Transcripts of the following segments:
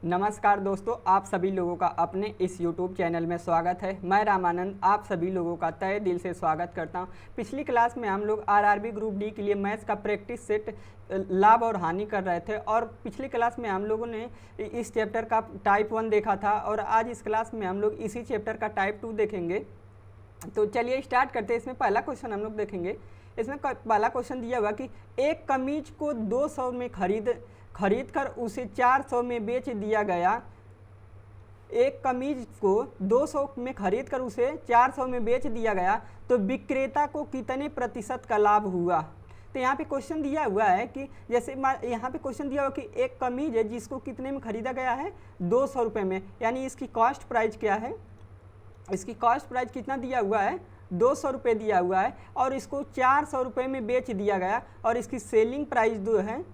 नमस्कार दोस्तों, आप सभी लोगों का अपने इस YouTube चैनल में स्वागत है। मैं रामानंद आप सभी लोगों का तहे दिल से स्वागत करता हूं। पिछली क्लास में हम लोग आरआरबी ग्रुप डी के लिए मैथ्स का प्रैक्टिस सेट लाभ और हानि कर रहे थे और पिछली क्लास में हम लोगों ने इस चैप्टर का टाइप 1 देखा था और आज इस क्लास में हम लोग इसी चैप्टर का टाइप 2 देखेंगे। तो चलिए स्टार्ट करते हैं। इसमें पहला क्वेश्चन हम लोग देखेंगे। इसमें पहला क्वेश्चन दिया हुआ कि एक कमीज को 200 में खरीद कर उसे 400 में बेच दिया गया। एक कमीज को 200 में खरीद कर उसे 400 में बेच दिया गया तो विक्रेता को कितने प्रतिशत का लाभ हुआ। तो यहाँ पे क्वेश्चन दिया हुआ है कि जैसे यहाँ पे क्वेश्चन दिया हुआ कि एक कमीज है जिसको कितने में खरीदा गया है 200 रुपये में, यानी इसकी कॉस्ट प्राइस क्या है, इसकी कॉस्ट प्राइस कितना दिया हुआ है 200 रुपये दिया हुआ है और इसको 400 रुपये में बेच दिया गया और इसकी सेलिंग प्राइस जो है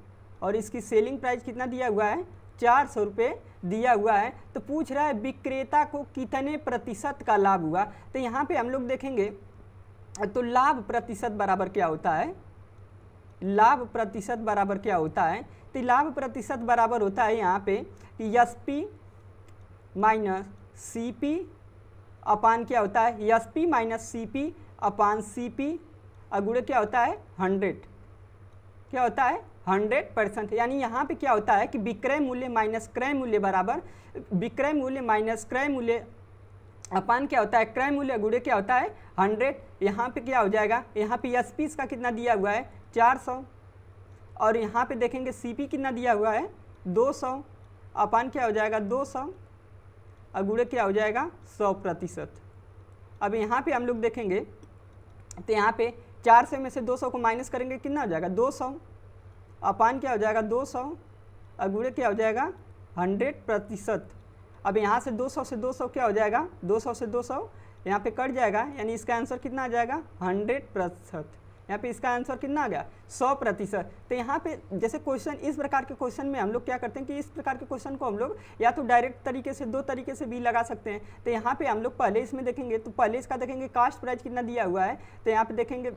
और इसकी सेलिंग प्राइस कितना दिया हुआ है 400 रुपये दिया हुआ है। तो पूछ रहा है विक्रेता को कितने प्रतिशत का लाभ हुआ। तो यहाँ पे हम लोग देखेंगे तो लाभ प्रतिशत बराबर क्या होता है, लाभ प्रतिशत बराबर क्या होता है। तो लाभ प्रतिशत बराबर होता है यहाँ पे कि SP माइनस CP अपान क्या होता है SP माइनस CP अपान CP अगुणे क्या होता है 100, क्या होता है 100%। यानी यहाँ पे क्या होता है कि विक्रय मूल्य माइनस क्रय मूल्य बराबर विक्रय मूल्य माइनस क्रय मूल्य अपान क्या होता है क्रय मूल्य गुणे क्या होता है 100। यहाँ पे क्या हो जाएगा, यहाँ पे SP इसका कितना दिया हुआ है 400 और यहाँ पे देखेंगे CP कितना दिया हुआ है 200 अपान क्या हो जाएगा 200 और गुणे क्या हो जाएगा 100%। अब यहाँ पे हम लोग देखेंगे तो यहाँ पे 400 में से 200 को माइनस करेंगे कितना हो जाएगा 200 अपान क्या हो जाएगा 200 और गुणे क्या हो जाएगा 100%। अब यहाँ से 200 से 200 क्या हो जाएगा 200 से 200 यहाँ पे कट जाएगा, यानी इसका आंसर कितना आ जाएगा 100%। यहाँ पे इसका आंसर कितना आ गया 100%। तो यहाँ पे जैसे क्वेश्चन इस प्रकार के क्वेश्चन में हम लोग क्या करते हैं कि इस प्रकार के क्वेश्चन को हम लोग या तो डायरेक्ट तरीके से दो तरीके से भी लगा सकते हैं। तो यहाँ पे हम लोग पहले इसमें देखेंगे तो पहले इसका देखेंगे कास्ट प्राइस कितना दिया हुआ है, तो यहाँ पे देखेंगे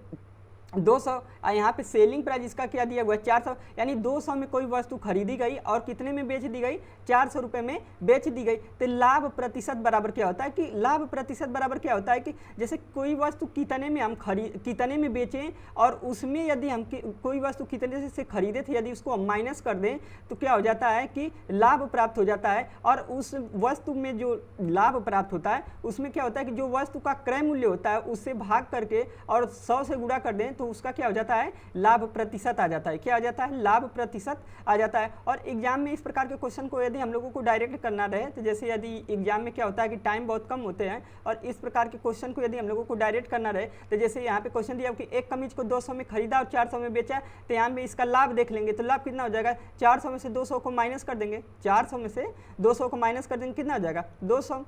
200 और यहाँ पे सेलिंग प्राइस इसका क्या दिया हुआ है 400, यानी 200 में कोई वस्तु खरीदी गई और कितने में बेच दी गई 400 रुपये में बेच दी गई। तो लाभ प्रतिशत बराबर क्या होता है कि लाभ प्रतिशत बराबर क्या होता है कि जैसे कोई वस्तु कितने में हम कितने में बेचें और उसमें यदि हम कोई वस्तु कितने से खरीदे थे यदि उसको हम माइनस कर दें तो क्या हो जाता है कि लाभ प्राप्त हो जाता है। और उस वस्तु में जो लाभ प्राप्त होता है उसमें क्या होता है कि जो वस्तु का क्रय मूल्य होता है उससे भाग करके और 100 से गुणा कर दें तो उसका क्या हो जाता है लाभ प्रतिशत आ जाता है। क्या आ जाता है लाभ प्रतिशत आ जाता है। और एग्जाम में इस प्रकार के क्वेश्चन को यदि हम लोगों को डायरेक्ट करना रहे तो जैसे यदि एग्जाम में क्या होता है कि टाइम बहुत कम होते हैं और इस प्रकार के क्वेश्चन को यदि हम लोगों को डायरेक्ट करना रहे तो जैसे यहाँ पे क्वेश्चन दिया कि एक कमीज को 200 में खरीदा और 400 में बेचा, तो यहाँ पे इसका लाभ देख लेंगे। तो लाभ कितना हो जाएगा 400 में से 200 को माइनस कर देंगे, 400 में से 200 को माइनस कर देंगे कितना हो जाएगा 200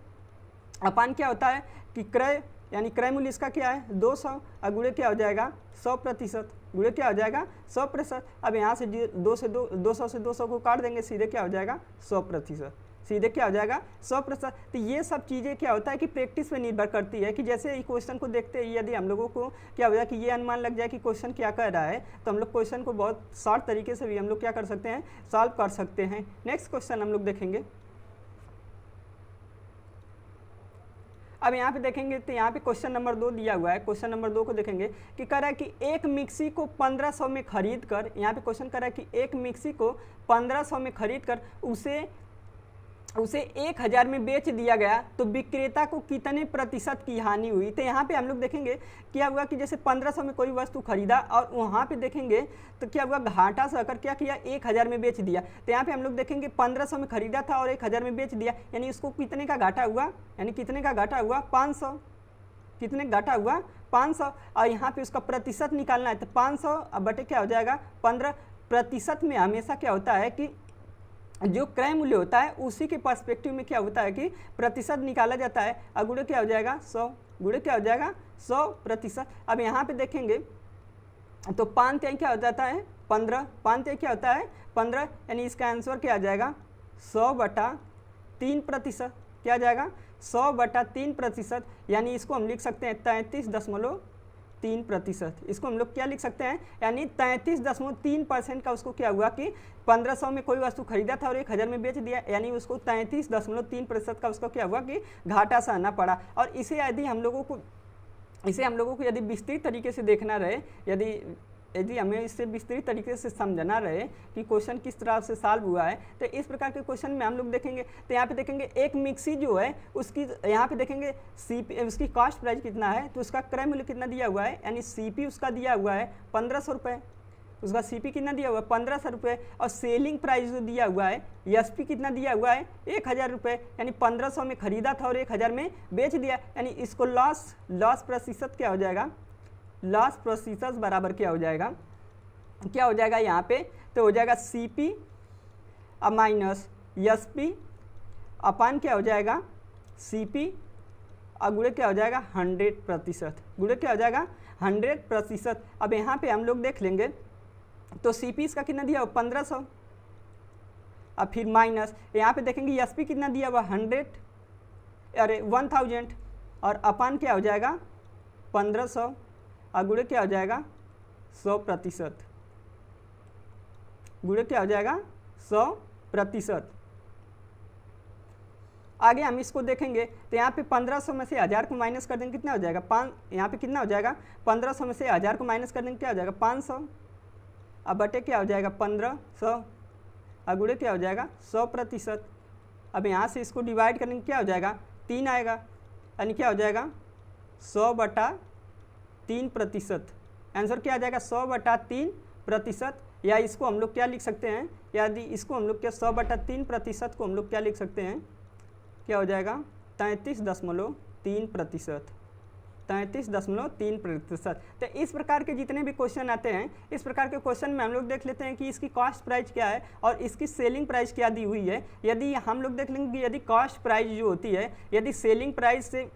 अपान क्या होता है कि क्रय यानी क्रय मूल्य इसका क्या है 200 और गुणे क्या हो जाएगा 100%, गुणे क्या हो जाएगा 100%। अब यहाँ से 200 से 200 को काट देंगे, सीधे क्या हो जाएगा 100%, सीधे क्या हो जाएगा 100%। तो ये सब चीज़ें क्या होता है कि प्रैक्टिस पे निर्भर करती है कि जैसे ये क्वेश्चन को देखते ही यदि हम लोगों को क्या हो जाए कि ये अनुमान लग जाए कि क्वेश्चन क्या कर रहा है तो हम लोग क्वेश्चन को बहुत शॉर्ट तरीके से भी हम लोग क्या कर सकते हैं सॉल्व कर सकते हैं। नेक्स्ट क्वेश्चन हम लोग देखेंगे। अब यहाँ पे देखेंगे तो यहाँ पे क्वेश्चन नंबर 2 दिया हुआ है। क्वेश्चन नंबर 2 को देखेंगे कि कह रहा है कि एक मिक्सी को 1500 में खरीद कर, यहाँ पे क्वेश्चन कर रहा है कि एक मिक्सी को 1500 में खरीद कर उसे 1000 में बेच दिया गया तो विक्रेता को कितने प्रतिशत की हानि हुई। तो यहाँ पे हम लोग देखेंगे क्या हुआ कि जैसे 1500 में कोई वस्तु खरीदा और वहाँ पे देखेंगे तो क्या हुआ घाटा से अगर क्या किया 1000 में बेच दिया। तो यहाँ पे हम लोग देखेंगे 1500 में खरीदा था और 1000 में बेच दिया, यानी उसको कितने का घाटा हुआ, यानी कितने का घाटा हुआ 500, कितने घाटा हुआ 500। और यहाँ पे उसका प्रतिशत निकालना है तो 500 बटे क्या हो जाएगा 15%। में हमेशा क्या होता है कि जो क्रय मूल्य होता है उसी के पर्सपेक्टिव में क्या होता है कि प्रतिशत निकाला जाता है और गुणे क्या हो जाएगा 100, गुणे क्या हो जाएगा 100%। अब यहाँ पे देखेंगे तो 5 तिहाई क्या हो जाता है 15, 5 तिहाई क्या होता है 15, यानी इसका आंसर क्या आ जाएगा 100/3%, क्या आ जाएगा 100/3%, यानी इसको हम लिख सकते हैं 33.3 3%। इसको हम लोग क्या लिख सकते हैं, यानी 33.3% का उसको क्या हुआ कि 1500 में कोई वस्तु खरीदा था और 1000 में बेच दिया, यानी उसको 33.3% का उसको क्या हुआ कि घाटा सहना पड़ा। और इसे यदि हम लोगों को यदि विस्तृत तरीके से देखना रहे, यदि हमें इससे विस्तृत तरीके से समझना रहे कि क्वेश्चन किस तरह से सॉल्व हुआ है, तो इस प्रकार के क्वेश्चन में हम लोग देखेंगे। तो यहाँ पे देखेंगे एक मिक्सी जो है उसकी, यहाँ पे देखेंगे सीपी, उसकी कॉस्ट प्राइस कितना है, तो उसका क्रय मूल्य कितना दिया हुआ है, यानी सीपी उसका दिया हुआ है 1500 रुपये, उसका सीपी कितना दिया हुआ है 1500 रुपये, और सेलिंग प्राइस जो दिया हुआ है एसपी कितना दिया हुआ है 1000 रुपये, यानी 1500 में खरीदा था और 1000 में बेच दिया, यानी इसको लॉस प्रतिशत क्या हो जाएगा, लॉस प्रतिशत बराबर क्या हो जाएगा यहाँ पे, तो हो जाएगा सीपी अब माइनस एसपी अपान क्या हो जाएगा सीपी और गुणे क्या हो जाएगा 100%, गुणे क्या हो जाएगा 100%। अब यहाँ पे हम लोग देख लेंगे, तो सीपी इसका कितना दिया हुआ 1500, अब फिर माइनस यहाँ पे देखेंगे एसपी कितना दिया हुआ 1000 और अपान क्या हो जाएगा 1500 और गुणे क्या हो जाएगा 100%, गुणे क्या हो जाएगा 100%। आगे हम इसको देखेंगे, तो यहाँ पे 1500 में से 1000 को माइनस कर देंगे कितना हो जाएगा 5, यहाँ पे कितना हो जाएगा 1500 में से 1000 को माइनस कर देंगे क्या हो जाएगा 500, अब बटे क्या हो जाएगा 1500 और गुणे क्या हो जाएगा 100%। अब यहाँ से इसको डिवाइड करेंगे क्या हो जाएगा 3 आएगा, यानी क्या हो जाएगा 100/3%। आंसर क्या आ जाएगा 100/3%, या इसको हम लोग क्या लिख सकते हैं, यदि इसको हम लोग क्या 100/3% को हम लोग क्या लिख सकते हैं, क्या हो जाएगा 33.3%, 33.3%। तो इस प्रकार के जितने भी क्वेश्चन आते हैं, इस प्रकार के क्वेश्चन में हम लोग देख लेते हैं कि इसकी कॉस्ट प्राइस क्या है और इसकी सेलिंग प्राइस क्या दी हुई है। यदि हम लोग देख लेंगे कि यदि कॉस्ट प्राइस जो होती है यदि सेलिंग प्राइस से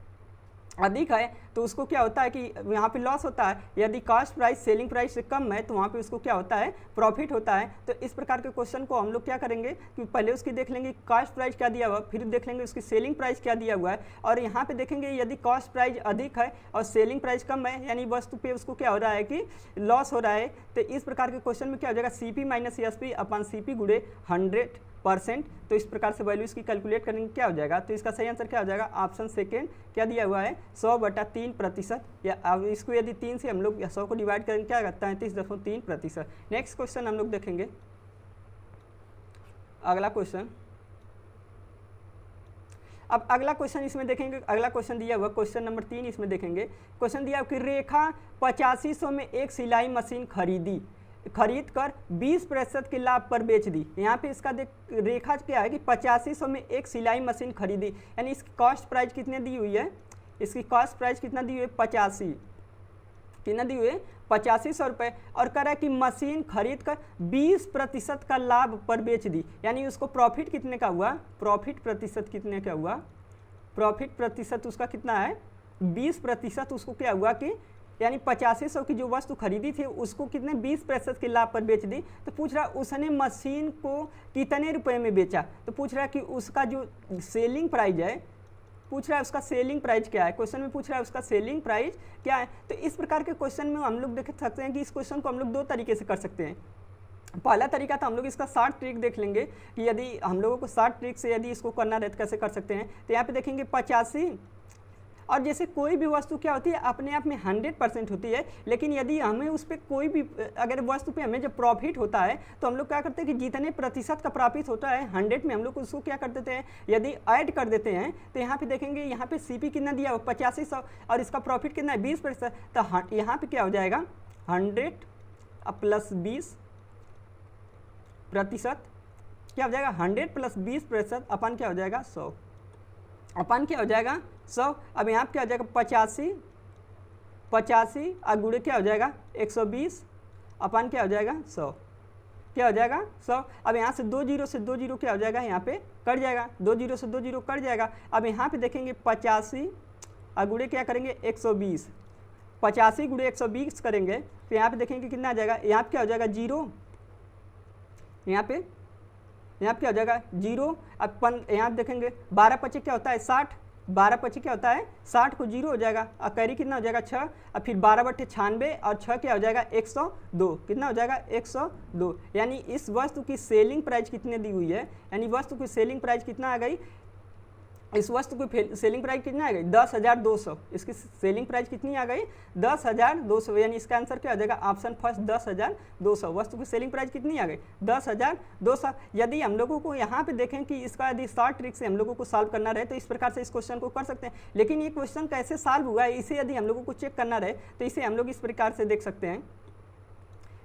अधिक है तो उसको क्या होता है कि यहाँ पे लॉस होता है, यदि कॉस्ट प्राइस सेलिंग प्राइस से कम है तो वहाँ पे उसको क्या होता है प्रॉफिट होता है। तो इस प्रकार के क्वेश्चन को हम लोग क्या करेंगे कि पहले उसकी देख लेंगे कॉस्ट प्राइस क्या दिया हुआ, फिर देख लेंगे उसकी सेलिंग प्राइस क्या दिया हुआ है, और यहाँ पे देखेंगे यदि कॉस्ट प्राइस अधिक है और सेलिंग प्राइस कम है, यानी वस्तु पे उसको क्या हो रहा है कि लॉस हो रहा है। तो इस प्रकार के क्वेश्चन में क्या हो जाएगा सीपी माइनस एसपी अपन सीपी गुणे 100%। तो इस प्रकार से वैल्यू इसकी कैलकुलेट करेंगे क्या हो जाएगा, तो इसका सही आंसर क्या हो जाएगा ऑप्शन सेकेंड क्या दिया हुआ है 100/3%, या अब इसको यदि 3 से हम लोग 100 को डिवाइड करेंगे क्या होगा 33.3%। नेक्स्ट क्वेश्चन हम लोग देखेंगे, अगला क्वेश्चन। अब अगला क्वेश्चन इसमें देखेंगे, अगला क्वेश्चन दिया हुआ क्वेश्चन नंबर 3 इसमें देखेंगे। क्वेश्चन दिया हुआ कि रेखा 8500 में एक सिलाई मशीन खरीद कर 20% के लाभ पर बेच दी। यहाँ पे इसका रेखा क्या है कि 8500 में एक सिलाई मशीन खरीदी, यानी इसकी कॉस्ट प्राइस कितने दी हुई है, इसकी कॉस्ट प्राइस कितना दी हुई है 85, कितना दी हुई है 8500 रुपये, और कह रहा है कि मशीन खरीद कर 20% का लाभ पर बेच दी, यानी उसको प्रॉफिट कितने का हुआ, प्रॉफिट प्रतिशत कितने का हुआ, प्रॉफिट प्रतिशत उसका कितना है 20%। उसको क्या हुआ कि यानी 8500 की जो वस्तु खरीदी थी उसको कितने 20% के लाभ पर बेच दी। तो पूछ रहा उसने मशीन को कितने रुपए में बेचा, तो पूछ रहा है कि उसका जो सेलिंग प्राइस है, पूछ रहा है उसका सेलिंग प्राइस क्या है, क्वेश्चन में पूछ रहा है उसका सेलिंग प्राइस क्या है। तो इस प्रकार के क्वेश्चन में हम लोग देख सकते हैं कि इस क्वेश्चन को हम लोग 2 तरीके से कर सकते हैं। पहला तरीका तो हम लोग इसका शॉर्ट ट्रिक देख लेंगे कि यदि हम लोगों को शॉर्ट ट्रिक से यदि इसको करना रहता कैसे कर सकते हैं। तो यहाँ पे देखेंगे 85, और जैसे कोई भी वस्तु क्या होती है अपने आप में 100% होती है, लेकिन यदि हमें उस पर कोई भी अगर वस्तु पे हमें जब प्रॉफिट होता है तो हम लोग क्या करते हैं कि जितने प्रतिशत का प्रॉफिट होता है 100 में हम लोग उसको क्या कर देते हैं यदि ऐड कर देते हैं। तो यहाँ पे देखेंगे यहाँ पे सीपी कितना दिया हुआ 8500 और इसका प्रॉफिट कितना है 20%, तो यहाँ पे क्या हो जाएगा 100 + 20% क्या हो जाएगा 100 + 20% अपन क्या हो जाएगा 100, अपन क्या हो जाएगा 100। अब यहाँ क्या हो जाएगा 85 और गुणे क्या हो जाएगा 120 अपन क्या हो जाएगा 100, क्या हो जाएगा 100। अब यहाँ से 2 जीरो से 2 जीरो क्या हो जाएगा यहाँ पे कट जाएगा, 2 जीरो से 2 जीरो कट जाएगा। अब यहाँ पे देखेंगे 85 और गुणे क्या करेंगे 120, 85 गुणे 120 करेंगे तो यहाँ पे देखेंगे कितना आ जाएगा, यहाँ पे क्या हो जाएगा 0, यहाँ पे क्या हो जाएगा 0। अब यहाँ देखेंगे 12 × 25 क्या होता है 60, 12 पची क्या होता है 60 को 0 हो जाएगा और कैरी कितना हो जाएगा 6 और फिर 12/96 और 6 क्या हो जाएगा 102 कितना हो जाएगा 102। यानी इस वस्तु की सेलिंग प्राइस कितने दी हुई है, यानी वस्तु की सेलिंग प्राइस कितना आ गई, इस वस्तु की सेलिंग प्राइस कितना आ गई 10,200। इसकी सेलिंग प्राइस कितनी आ गई 10,200, यानी इसका आंसर क्या हो जाएगा ऑप्शन फर्स्ट 10,200। वस्तु की सेलिंग प्राइस कितनी आ गई 10,200। यदि हम लोगों को यहाँ पे देखें कि इसका यदि शॉर्ट ट्रिक से हम लोगों को सॉल्व करना रहे तो इस प्रकार से इस क्वेश्चन को कर सकते हैं, लेकिन ये क्वेश्चन कैसे सॉल्व हुआ है इसे यदि हम लोगों को चेक करना रहे तो इसे हम लोग इस प्रकार से देख सकते हैं।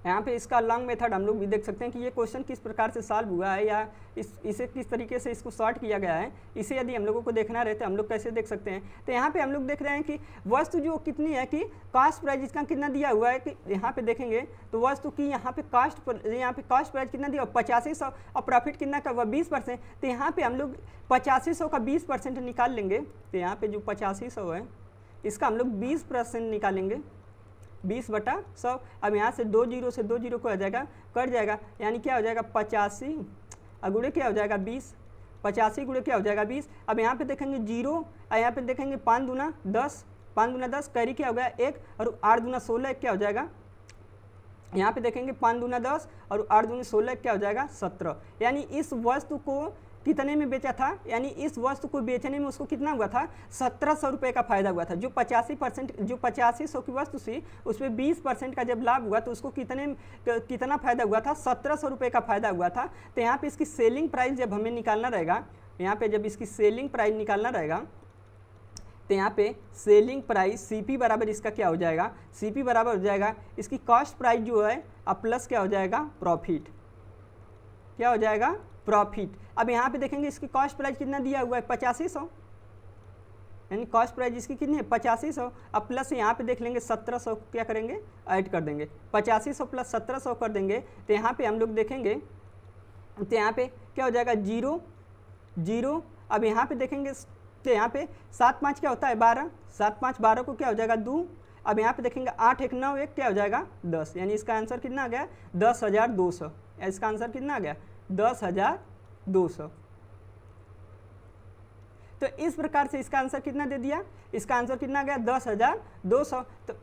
यहाँ पे इसका लॉन्ग मेथड हम लोग भी देख सकते हैं कि ये क्वेश्चन किस प्रकार से सॉल्व हुआ है या इसे किस तरीके से इसको सॉर्ट किया गया है। इसे यदि हम लोगों को देखना रहे तो हम लोग कैसे देख सकते हैं। तो यहाँ पे हम लोग देख रहे हैं कि वस्तु जो कितनी है कि कॉस्ट प्राइस इसका कितना दिया हुआ है कि यहाँ पे देखेंगे तो वस्तु की यहाँ पे कॉस्ट प्राइस कितना दिया 8500 और प्रॉफिट कितना का हुआ 20%। तो यहाँ पे हम लोग 8500 का 20% निकाल लेंगे। तो यहाँ पे जो 8500 है इसका हम लोग 20% निकालेंगे 20/100। अब यहाँ से 2 जीरो से 2 जीरो को आ जाएगा कट जाएगा, यानी क्या हो जाएगा 85 और गुणे क्या हो जाएगा 20, 85 गुणे क्या हो जाएगा 20। अब यहाँ पे देखेंगे 0 और यहाँ पे देखेंगे 5 दूना 10, 5 दूना 10 कैरी क्या हो गया 1 और 8 दूना 16 क्या हो जाएगा, यहाँ पे देखेंगे 5 दूना 10 और 8 दूनी 16 क्या हो जाएगा 17। यानी इस वस्तु को कितने में बेचा था, यानी इस वस्तु को बेचने में उसको कितना हुआ था 1700 रुपये का फायदा हुआ था। जो 8500 की वस्तु थी उसमें 20% का जब लाभ हुआ तो उसको कितना फायदा हुआ था 1700 रुपये का फायदा हुआ था। तो यहाँ पे इसकी सेलिंग प्राइस जब हमें निकालना रहेगा, यहाँ पे जब इसकी सेलिंग प्राइस निकालना रहेगा तो यहाँ पे सेलिंग प्राइस CP बराबर इसका क्या हो जाएगा, CP बराबर हो जाएगा इसकी कॉस्ट प्राइस जो है अब प्लस क्या हो जाएगा प्रॉफिट, क्या हो जाएगा प्रॉफिट। अब यहाँ पे देखेंगे इसकी कॉस्ट प्राइस कितना दिया हुआ है 8500, यानी कॉस्ट प्राइस इसकी कितनी है 8500। अब प्लस यहाँ पे देख लेंगे 1700 क्या करेंगे ऐड कर देंगे, 8500 प्लस 1700 कर देंगे। तो यहाँ पे हम लोग देखेंगे तो यहाँ पे क्या हो जाएगा 0 0। अब यहाँ पे देखेंगे तो यहाँ पे 7 5 क्या होता है 12, 7 5 12 को क्या हो जाएगा 2। अब यहाँ पे देखेंगे 8 1 9 1 क्या हो जाएगा 10, यानी इसका आंसर कितना आ गया 10,200। इसका आंसर कितना आ गया 10,200। तो इस प्रकार से इसका आंसर कितना दे दिया, इसका आंसर कितना आ गया 10,200। तो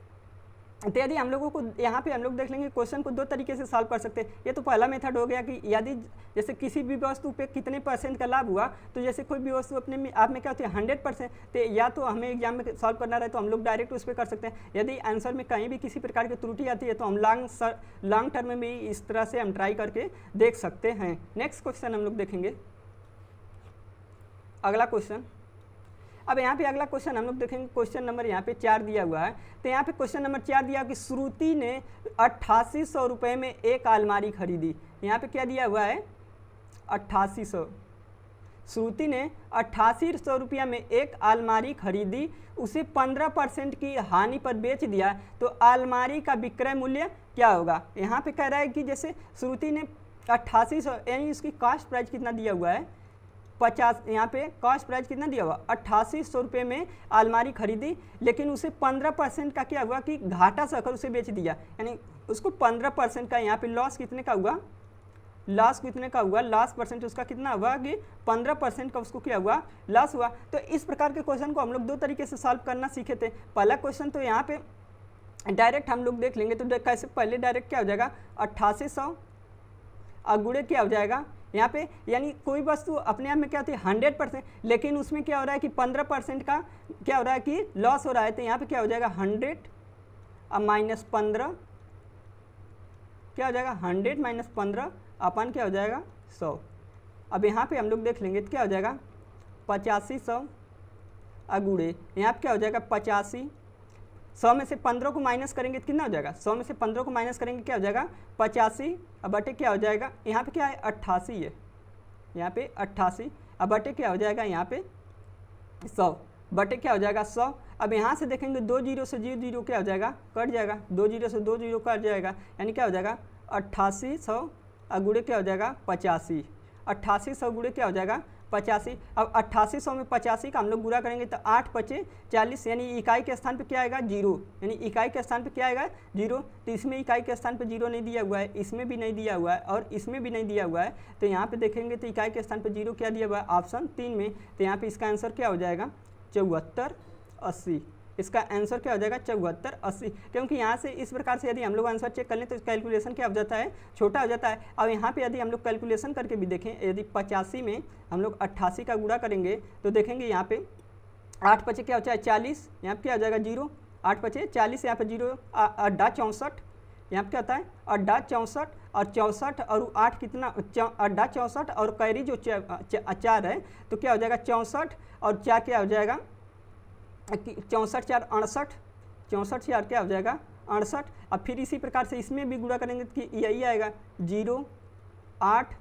यदि हम लोगों को यहाँ पे हम लोग देख लेंगे क्वेश्चन को 2 तरीके से सॉल्व कर सकते हैं। ये तो पहला मेथड हो गया कि यदि जैसे किसी भी वस्तु पे कितने % का लाभ हुआ, तो जैसे कोई भी वस्तु अपने में आप में क्या होती है 100%, तो या तो हमें एग्जाम में सॉल्व करना रहे तो हम लोग डायरेक्ट उस पर कर सकते हैं। यदि आंसर में कहीं भी किसी प्रकार की त्रुटि आती है तो हम लॉन्ग टर्म में भी इस तरह से हम ट्राई करके देख सकते हैं। नेक्स्ट क्वेश्चन हम लोग देखेंगे, अगला क्वेश्चन। अब यहाँ पे अगला क्वेश्चन हम लोग देखेंगे, क्वेश्चन नंबर यहाँ पे 4 दिया हुआ है। तो यहाँ पे क्वेश्चन नंबर 4 दिया कि श्रुति ने 8800 रुपये में एक अलमारी खरीदी। यहाँ पे क्या दिया हुआ है 8800। श्रुति ने 8800 रुपया में एक अलमारी खरीदी, उसे 15% की हानि पर बेच दिया, तो अलमारी का विक्रय मूल्य क्या होगा। यहाँ पे कह रहा है कि जैसे श्रुति ने 8800 यानी इसकी कॉस्ट प्राइस कितना दिया हुआ है 50, यहाँ पे कॉस्ट प्राइस कितना दिया हुआ 8800 रुपये में अलमारी खरीदी, लेकिन उसे 15% का क्या हुआ कि घाटा सहकर उसे बेच दिया, यानी उसको 15% का यहाँ पे लॉस कितने का हुआ, लॉस कितने का हुआ, लॉस परसेंट उसका कितना हुआ कि 15% का उसको क्या हुआ लॉस हुआ। तो इस प्रकार के क्वेश्चन को हम लोग 2 तरीके से सॉल्व करना सीखे थे। पहला क्वेश्चन तो यहाँ पे डायरेक्ट हम लोग देख लेंगे, तो कैसे पहले डायरेक्ट क्या हो जाएगा 8800 और गुणे क्या हो जाएगा यहाँ पे, यानी कोई वस्तु अपने आप में क्या होती है 100%, लेकिन उसमें क्या हो रहा है कि 15% का क्या हो रहा है कि लॉस हो रहा है। तो यहाँ पे क्या हो जाएगा 100 और -15 क्या हो जाएगा 100 - 15 अपन क्या हो जाएगा 100। अब यहाँ पे हम लोग देख लेंगे तो क्या हो जाएगा 8500 गुणे यहाँ पे क्या हो जाएगा 85, 100 में से 15 को माइनस करेंगे तो कितना हो जाएगा, 100 में से 15 को माइनस करेंगे क्या हो जाएगा 85 अब बटे क्या हो जाएगा, यहाँ पे क्या है 88 है, यहाँ पे 88 अब बटे क्या हो जाएगा यहाँ पे 100 बटे क्या हो जाएगा 100। अब यहाँ से देखेंगे 2 जीरो से 0 0 क्या हो जाएगा कट जाएगा, 2 जीरो से 2 0 कट जाएगा, यानी क्या हो जाएगा 8800 गुणे क्या हो जाएगा 85, 8800 गुणे क्या हो जाएगा 85। अब 8800 में 85 का हम लोग गुणा करेंगे तो 8 × 40, यानी इकाई के स्थान पे क्या आएगा 0, यानी इकाई के स्थान पे क्या आएगा 0। तो इसमें इकाई के स्थान पे 0 नहीं दिया हुआ है, इसमें भी नहीं दिया हुआ है और इसमें भी नहीं दिया हुआ है। तो यहाँ पे देखेंगे तो इकाई के स्थान पे 0 क्या दिया हुआ है ऑप्शन 3 में। तो यहाँ पे इसका आंसर क्या हो जाएगा 7480। इसका आंसर क्या हो जाएगा 7480, क्योंकि यहाँ से इस प्रकार से यदि हम लोग आंसर चेक कर लें तो कैलकुलेशन क्या हो जाता है, छोटा हो जाता है। अब यहाँ पे यदि हम लोग कैलकुलेशन करके भी देखें, यदि 85 में हम लोग 88 का गुणा करेंगे तो देखेंगे यहाँ पे 8 पचे क्या हो जाए 40, यहाँ पे क्या हो जाएगा 0, 8 पचे 40, यहाँ पे 0, अड्डा 64, यहाँ पे क्या होता है अड्डा 64 और 64 और 8 कितना अड्डा 64 और कैरी जो 4 है तो क्या हो जाएगा 64 और 4 क्या हो जाएगा 64 4 68, 64 4 क्या हो जाएगा 68। अब फिर इसी प्रकार से इसमें भी गुणा करेंगे तो यही आएगा 0 8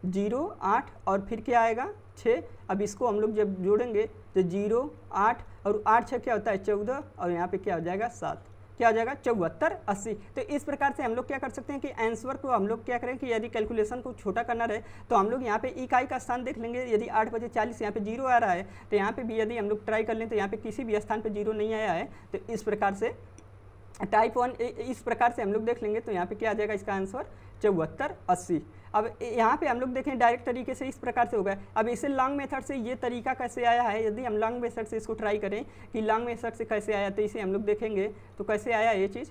0 8 और फिर क्या आएगा 6। अब इसको हम लोग जब जोड़ेंगे तो 0 8 और 8 6 क्या होता है 14 और यहाँ पे क्या हो जाएगा 7, क्या हो जाएगा 7480। तो इस प्रकार से हम लोग क्या कर सकते हैं कि आंसर को हम लोग क्या करें कि यदि कैलकुलेशन को छोटा करना रहे तो हम लोग यहाँ पे इकाई का स्थान देख लेंगे। यदि 8 बजे 40 यहाँ पे 0 आ रहा है तो यहाँ पे भी यदि हम लोग ट्राई कर लें तो यहाँ पे किसी भी स्थान पे 0 नहीं आया है, तो इस प्रकार से टाइप 1 इस प्रकार से हम लोग देख लेंगे तो यहाँ पे क्या आ जाएगा इसका आंसर 7480। अब यहाँ पे हम लोग देखें डायरेक्ट तरीके से इस प्रकार से होगा। अब इसे लॉन्ग मेथड से ये तरीका कैसे आया है, यदि हम लॉन्ग मेथड से इसको ट्राई करें कि लॉन्ग मेथड से कैसे आया तो इसे हम लोग देखेंगे तो कैसे आया ये चीज़।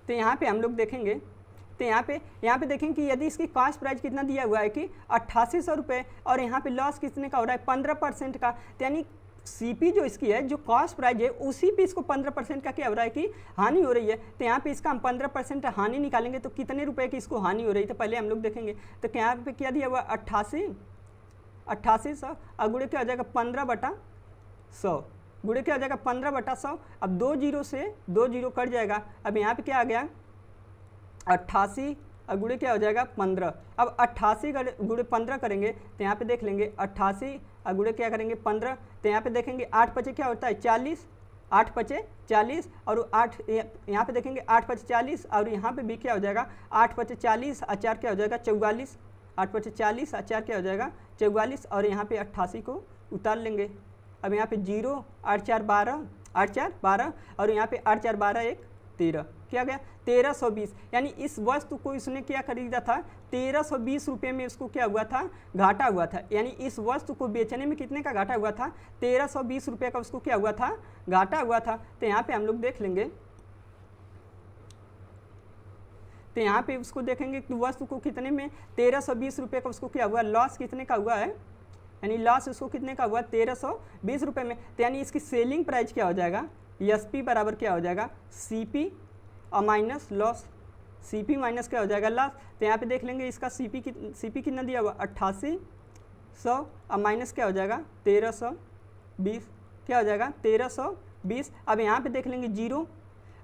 तो यहाँ पे हम लोग देखेंगे तो यहाँ पे देखें कि यदि इसकी कॉस्ट प्राइस कितना दिया हुआ है कि 8800 रुपये और यहाँ पे लॉस कितने का हो रहा है 15% का, तो यानी सीपी जो इसकी है जो कॉस्ट प्राइस है उसी पे इसको 15% का क्या हो रहा है कि हानि हो रही है। तो यहाँ पे इसका हम 15% हानि निकालेंगे तो कितने रुपए की इसको हानि हो रही है तो पहले हम लोग देखेंगे। तो यहाँ पे क्या दिया हुआ 8800 और गुणे क्या हो जाएगा 15/100, गुणे क्या हो जाएगा 15/100। अब 2 जीरो से 2 जीरो कट जाएगा। अब यहाँ पे क्या आ गया 88 और गुणे क्या हो जाएगा 15। अब 88 गुणे 15 करेंगे तो यहाँ पे देख लेंगे 88 और गुणे क्या करेंगे 15, तो यहाँ पे देखेंगे 8 पचे क्या होता है 40, 8 पचे 40 और 8 यहाँ पे देखेंगे 8 पचे 40 और यहाँ पे भी क्या हो जाएगा 8 पचे 40 और 4 क्या हो जाएगा 44, 8 पचे 40 और 4 क्या हो जाएगा 44 और यहाँ पे 88 को उतार लेंगे। अब यहाँ पे 0 8 4 12, 8 4 12 और यहाँ पे 8 4 12 1 13, क्या गया 1320। यानी इस वस्तु को इसने क्या खरीदा था 1320 रुपये में इसको क्या हुआ था घाटा हुआ था। यानी इस वस्तु को बेचने में कितने का घाटा हुआ था 1320 रुपये का उसको क्या हुआ था घाटा हुआ था। तो यहाँ पे हम लोग देख लेंगे तो यहाँ पे उसको देखेंगे कि वस्तु को कितने में 1320 रुपये का उसको क्या हुआ लॉस कितने का हुआ है, यानी लॉस उसको कितने का हुआ 1320 रुपये में। तो यानी इसकी सेलिंग प्राइस क्या हो जाएगा एसपी बराबर क्या हो जाएगा सीपी और माइनस लॉस, सीपी माइनस क्या हो जाएगा लॉस। तो यहाँ पे देख लेंगे इसका सीपी कितना दिया हुआ 8800 और माइनस क्या हो जाएगा 1320, क्या हो जाएगा 1320। अब यहाँ पे देख लेंगे 0,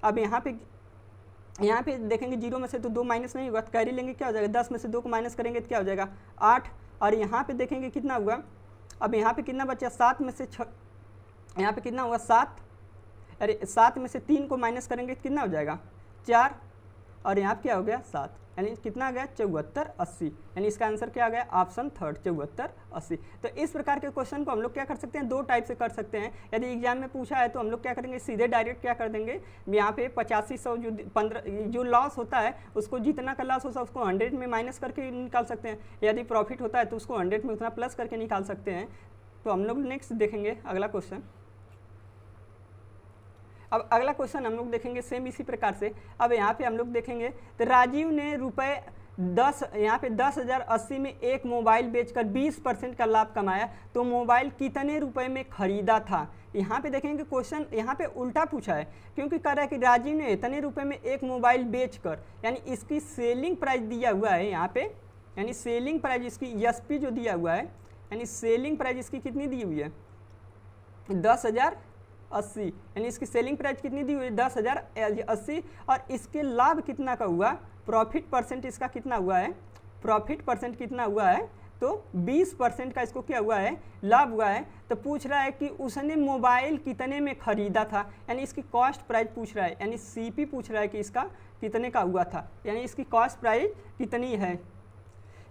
अब यहाँ पे देखेंगे 0 में से तो 2 माइनस नहीं होगा तो कैरी लेंगे क्या हो जाएगा 10 में से 2 को माइनस करेंगे तो क्या हो जाएगा 8 और यहाँ पे देखेंगे कितना हुआ। अब यहाँ पे कितना बचा 7 में से 6, यहाँ पे कितना हुआ 7, अरे 7 में से 3 को माइनस करेंगे तो कितना हो जाएगा 4 और यहाँ क्या हो गया 7, यानी कितना आ गया 7480। यानी इसका आंसर क्या आ गया ऑप्शन थर्ड 7480। तो इस प्रकार के क्वेश्चन को हम लोग क्या कर सकते हैं 2 टाइप से कर सकते हैं। यदि एग्जाम में पूछा है तो हम लोग क्या करेंगे सीधे डायरेक्ट क्या कर देंगे यहाँ पे 8500 जो 15 जो लॉस होता है उसको जितना का लॉस होता है उसको 100 में माइनस करके निकाल सकते हैं। यदि प्रॉफिट होता है तो उसको 100 में उतना प्लस करके निकाल सकते हैं। तो हम लोग नेक्स्ट देखेंगे अगला क्वेश्चन। अब अगला क्वेश्चन हम लोग देखेंगे सेम इसी प्रकार से। अब यहाँ पे हम लोग देखेंगे तो राजीव ने रुपए 10 यहाँ पे 10,080 में एक मोबाइल बेचकर 20% का लाभ कमाया, तो मोबाइल कितने रुपए में खरीदा था। यहाँ पे देखेंगे क्वेश्चन यहाँ पे उल्टा पूछा है, क्योंकि कह रहा है कि राजीव ने इतने रुपए में एक मोबाइल बेचकर, यानी इसकी सेलिंग प्राइस दिया हुआ है यहाँ पे, यानी सेलिंग प्राइस इसकी एसपी जो दिया हुआ है, यानी सेलिंग प्राइस इसकी कितनी दी हुई है 10,080, यानी इसकी सेलिंग प्राइस कितनी दी हुई है 10,080 और इसके लाभ कितना का हुआ प्रॉफिट परसेंट इसका कितना हुआ है, प्रॉफिट परसेंट कितना हुआ है तो 20% का इसको क्या हुआ है लाभ हुआ है। तो पूछ रहा है कि उसने मोबाइल कितने में ख़रीदा था, यानी इसकी कॉस्ट प्राइस पूछ रहा है, यानी सीपी पूछ रहा है कि इसका कितने का हुआ था, यानी इसकी कॉस्ट प्राइस कितनी है।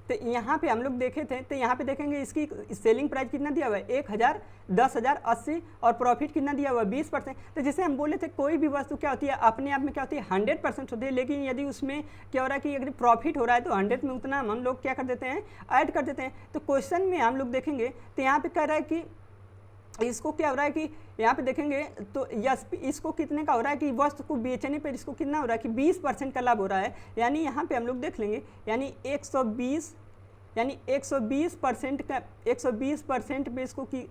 तो यहाँ पे हम लोग देखे थे, तो यहाँ पे देखेंगे इसकी सेलिंग प्राइस कितना दिया हुआ है 1000, 10,000 80 और प्रॉफिट कितना दिया हुआ है 20%। तो जैसे हम बोले थे कोई भी वस्तु क्या होती है अपने आप में क्या होती है 100% होती है, लेकिन यदि उसमें क्या हो रहा है कि अगर प्रॉफिट हो रहा है तो 100 में उतना हम लोग क्या कर देते हैं, ऐड कर देते हैं। तो क्वेश्चन में हम लोग देखेंगे तो यहाँ पे कह रहा है कि इसको क्या हो रहा है कि यहाँ पे देखेंगे तो यस इसको कितने का हो रहा है कि वस्तु को बेचने पर इसको कितना हो रहा है कि 20% का लाभ हो रहा है। यानी यहाँ पे हम लोग देख लेंगे यानी 120 यानी 120% का 120% पे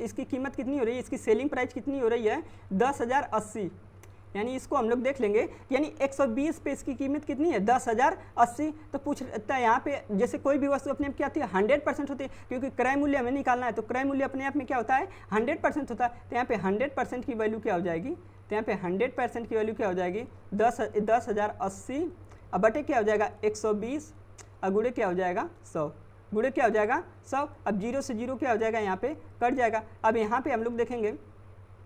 इसकी कीमत कितनी हो रही है, इसकी सेलिंग प्राइस कितनी हो रही है 10,080। यानी इसको हम लोग देख लेंगे यानी 120 पे इसकी कीमत कितनी है 10,080। तो पूछता है यहाँ पे जैसे कोई भी वस्तु अपने आप क्या होती है 100% होती है, क्योंकि क्रय मूल्य हमें निकालना है तो क्रय मूल्य अपने आप में क्या होता है 100% होता है। तो यहाँ पे 100% की वैल्यू क्या हो जाएगी, तो यहाँ पे 100% की वैल्यू क्या हो जाएगी 10,080 अब बटे क्या हो जाएगा 120 और गुणे क्या हो जाएगा 100, गुणे क्या हो जाएगा 100। अब 0 से 0 क्या हो जाएगा यहाँ पे कट जाएगा। अब यहाँ पे हम लोग देखेंगे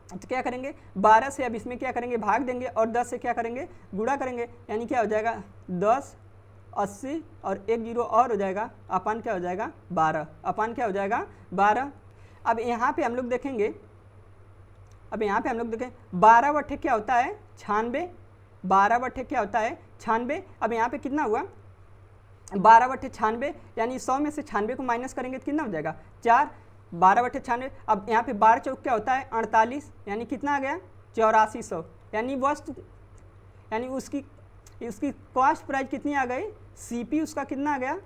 तो क्या करेंगे 12 से अब इसमें क्या करेंगे भाग देंगे और 10 से क्या करेंगे गुणा करेंगे, यानी क्या हो जाएगा 10 80 और 1 0 और हो जाएगा अपान क्या हो जाएगा 12, अपान क्या हो जाएगा 12। अब यहाँ पे हम लोग देखेंगे 12 बट्ठे क्या होता है 96, 12 बट्ठे क्या होता है 96। अब यहाँ पे कितना हुआ 12 बट्ठे 96 यानी 100 में से 96 को माइनस करेंगे तो कितना हो जाएगा 4, 12 बट्ठे 96। अब यहाँ पे 12 चौक क्या होता है 48 यानी कितना आ गया 8400। यानी वस्तु यानी उसकी कॉस्ट प्राइस कितनी आ गई, सीपी उसका कितना आ गया